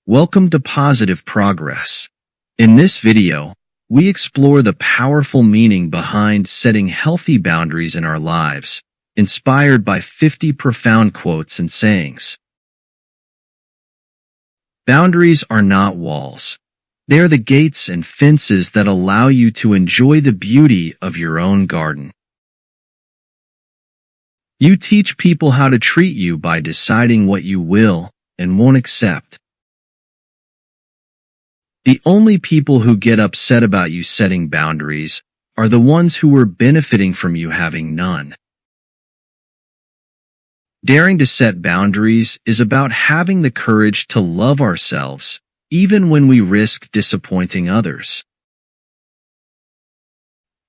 Welcome to Positive Progress. In this video, we explore the powerful meaning behind setting healthy boundaries in our lives, inspired by 50 profound quotes and sayings. Boundaries are not walls. They are the gates and fences that allow you to enjoy the beauty of your own garden. You teach people how to treat you by deciding what you will and won't accept. The only people who get upset about you setting boundaries are the ones who were benefiting from you having none. Daring to set boundaries is about having the courage to love ourselves, even when we risk disappointing others.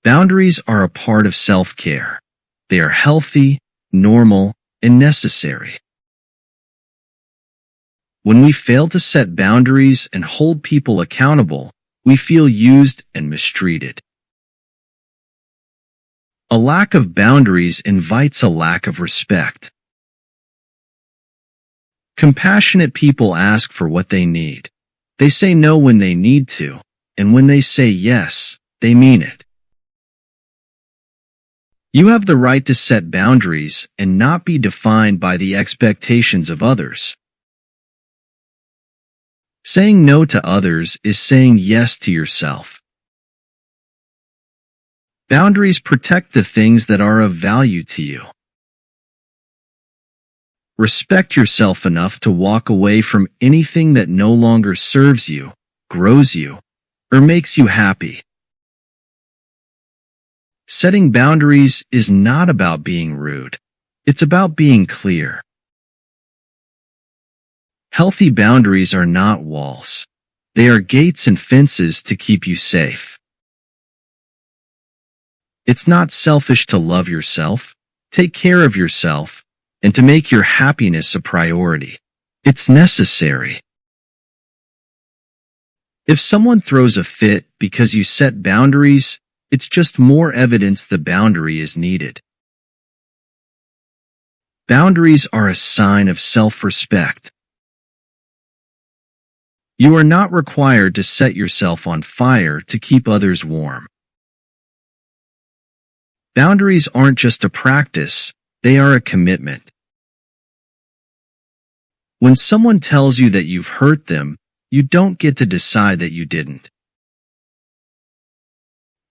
Boundaries are a part of self-care. They are healthy, normal, and necessary. When we fail to set boundaries and hold people accountable, we feel used and mistreated. A lack of boundaries invites a lack of respect. Compassionate people ask for what they need. They say no when they need to, and when they say yes, they mean it. You have the right to set boundaries and not be defined by the expectations of others. Saying no to others is saying yes to yourself. Boundaries protect the things that are of value to you. Respect yourself enough to walk away from anything that no longer serves you, grows you, or makes you happy. Setting boundaries is not about being rude. It's about being clear. Healthy boundaries are not walls. They are gates and fences to keep you safe. It's not selfish to love yourself, take care of yourself, and to make your happiness a priority. It's necessary. If someone throws a fit because you set boundaries, it's just more evidence the boundary is needed. Boundaries are a sign of self-respect. You are not required to set yourself on fire to keep others warm. Boundaries aren't just a practice, they are a commitment. When someone tells you that you've hurt them, you don't get to decide that you didn't.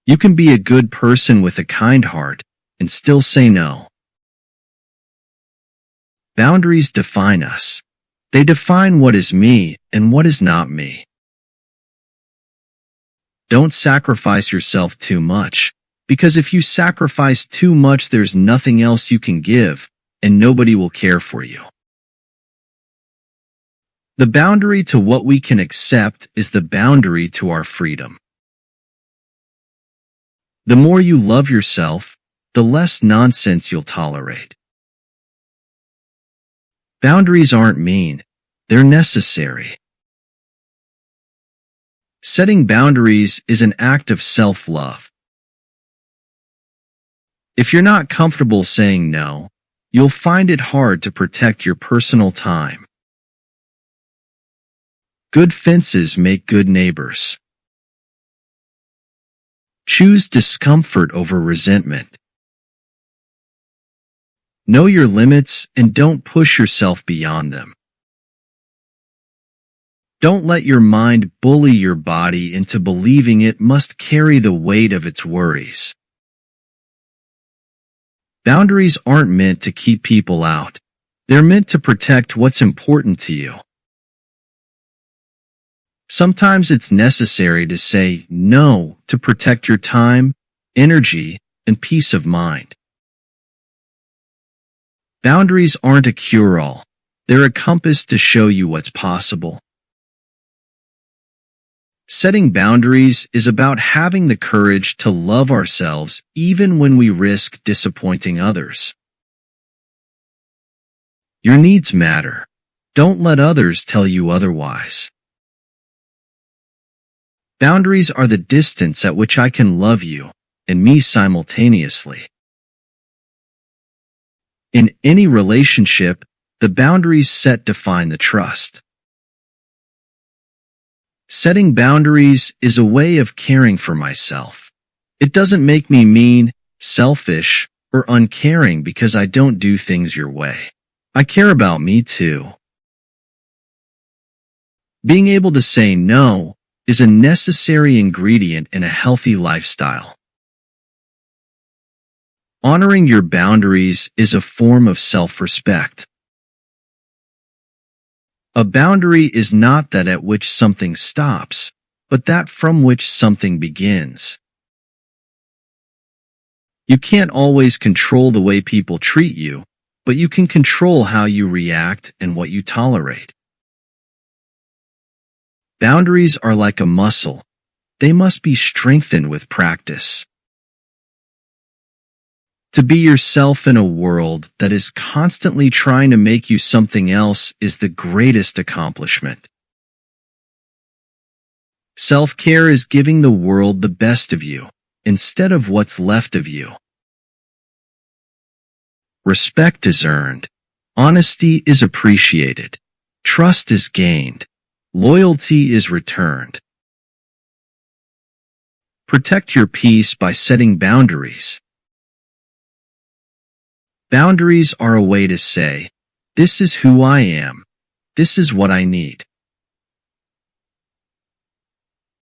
You can be a good person with a kind heart and still say no. Boundaries define us. They define what is me and what is not me. Don't sacrifice yourself too much, because if you sacrifice too much, there's nothing else you can give, and nobody will care for you. The boundary to what we can accept is the boundary to our freedom. The more you love yourself, the less nonsense you'll tolerate. Boundaries aren't mean, they're necessary. Setting boundaries is an act of self-love. If you're not comfortable saying no, you'll find it hard to protect your personal time. Good fences make good neighbors. Choose discomfort over resentment. Know your limits and don't push yourself beyond them. Don't let your mind bully your body into believing it must carry the weight of its worries. Boundaries aren't meant to keep people out. They're meant to protect what's important to you. Sometimes it's necessary to say no to protect your time, energy, and peace of mind. Boundaries aren't a cure-all. They're a compass to show you what's possible. Setting boundaries is about having the courage to love ourselves even when we risk disappointing others. Your needs matter. Don't let others tell you otherwise. Boundaries are the distance at which I can love you and me simultaneously. In any relationship, the boundaries set define the trust. Setting boundaries is a way of caring for myself. It doesn't make me mean, selfish, or uncaring because I don't do things your way. I care about me too. Being able to say no is a necessary ingredient in a healthy lifestyle. Honoring your boundaries is a form of self-respect. A boundary is not that at which something stops, but that from which something begins. You can't always control the way people treat you, but you can control how you react and what you tolerate. Boundaries are like a muscle. They must be strengthened with practice. To be yourself in a world that is constantly trying to make you something else is the greatest accomplishment. Self-care is giving the world the best of you, instead of what's left of you. Respect is earned. Honesty is appreciated. Trust is gained. Loyalty is returned. Protect your peace by setting boundaries. Boundaries are a way to say, this is who I am. This is what I need.